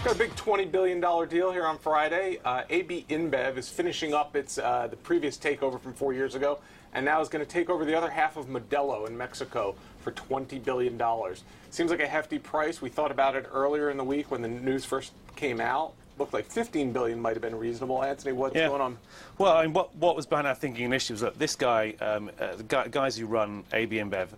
Got a big $20 billion deal here on Friday. AB InBev is finishing up its the previous takeover from 4 years ago, and now is going to take over the other half of Modelo in Mexico for $20 billion. Seems like a hefty price. We thought about it earlier in the week when the news first came out. Looked like $15 billion might have been reasonable. Anthony, what's going on? Well, I mean, what was behind our thinking initially was that this guy, the guys who run AB InBev,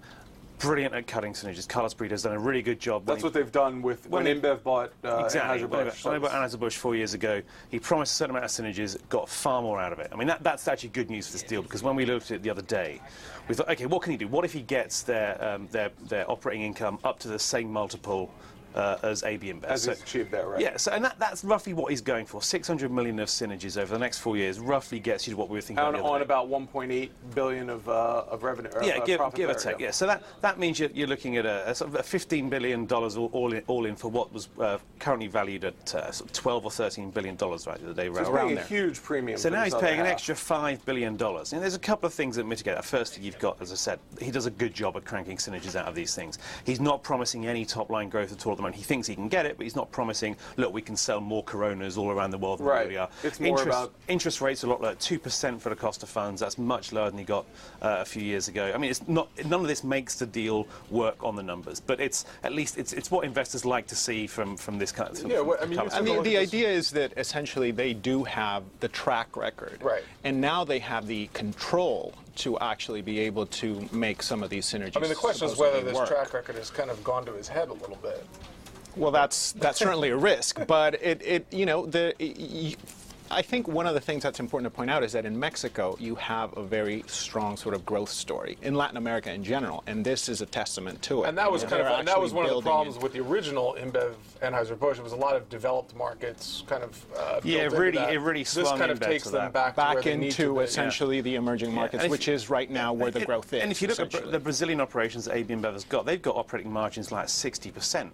brilliant at cutting synergies. Carlos Brito's done a really good job. That's what they've done with when InBev bought Anheuser-Busch. When they bought Anheuser-Busch 4 years ago, he promised a certain amount of synergies, got far more out of it. I mean, that's actually good news for this deal, because when we looked at it the other day, we thought, okay, what can he do? What if he gets their operating income up to the same multiple as AB InBev? As he's achieved that, right? Yeah, so, and that's roughly what he's going for. 600 million of synergies over the next 4 years roughly gets you to what we were thinking about. On about 1.8 billion of revenue. Yeah, give or take. Yeah, so that means you're looking at a sort of $15 billion all in for what was currently valued at sort of 12 or 13 billion dollars right the day around. So he's paying a huge premium. So now he's paying an extra $5 billion. And there's a couple of things that mitigate that. First, you've got, as I said, he does a good job at cranking synergies out of these things. He's not promising any top line growth at all at the moment. He thinks he can get it, but he's not promising, look, we can sell more Coronas all around the world than we really are. It's more about interest rates are a lot lower, 2% for the cost of funds. That's much lower than he got a few years ago. I mean, it's not, none of this makes the deal work on the numbers, but it's at least it's what investors like to see from this kind of. Yeah, well, I mean, the idea is that essentially they do have the track record, right? And now they have the control to actually be able to make some of these synergies. I mean, the question is whether this track record has kind of gone to his head a little bit. Well, that's certainly a risk, but I think one of the things that's important to point out is that in Mexico you have a very strong sort of growth story in Latin America in general, and this is a testament to it. And that was kind of that was one of the problems with the original InBev Anheuser-Busch. It was a lot of developed markets kind of it really swung this kind of takes them back into essentially the emerging markets, which is right now where the growth is. And if you look at the Brazilian operations that AB InBev has got, they've got operating margins like 60%.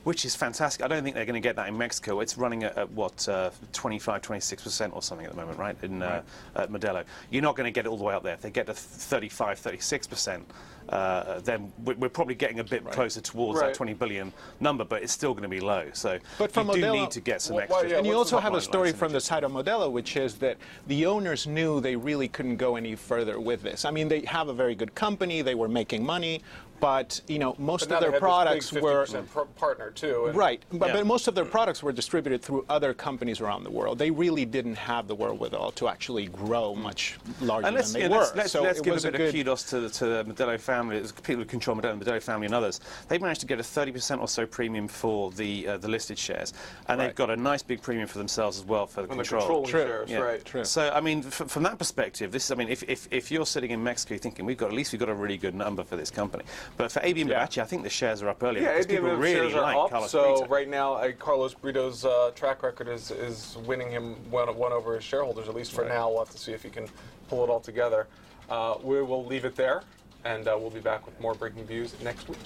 Which is fantastic. I don't think they're going to get that in Mexico. It's running at what, 25, 26% or something at the moment, right, in at Modelo. You're not going to get it all the way up there. If they get to 35, 36%, then we're probably getting a bit closer towards that 20 billion number, but it's still going to be low. So but you do need to get some extra. And you also have a story from the side of Modelo, which is that the owners knew they really couldn't go any further with this. I mean, they have a very good company. They were making money. But most of their products were partner too, but most of their products were distributed through other companies around the world. They really didn't have the wherewithal to actually grow much larger than they were. Let's give a bit of kudos to the Modelo family, the people who control Modelo, the Modelo family, and others. They've managed to get a 30% or so premium for the listed shares, and they've got a nice big premium for themselves as well for the control shares. Right. True. So I mean, from that perspective, this is, I mean, if you're sitting in Mexico thinking at least we've got a really good number for this company. But for AB InBev, actually, I think the shares are up earlier. Yeah, because people really shares are like up. Carlos so Brito. right now, Carlos Brito's track record is winning him one over his shareholders, at least for now. We'll have to see if he can pull it all together. We will leave it there, and we'll be back with more breaking views next week.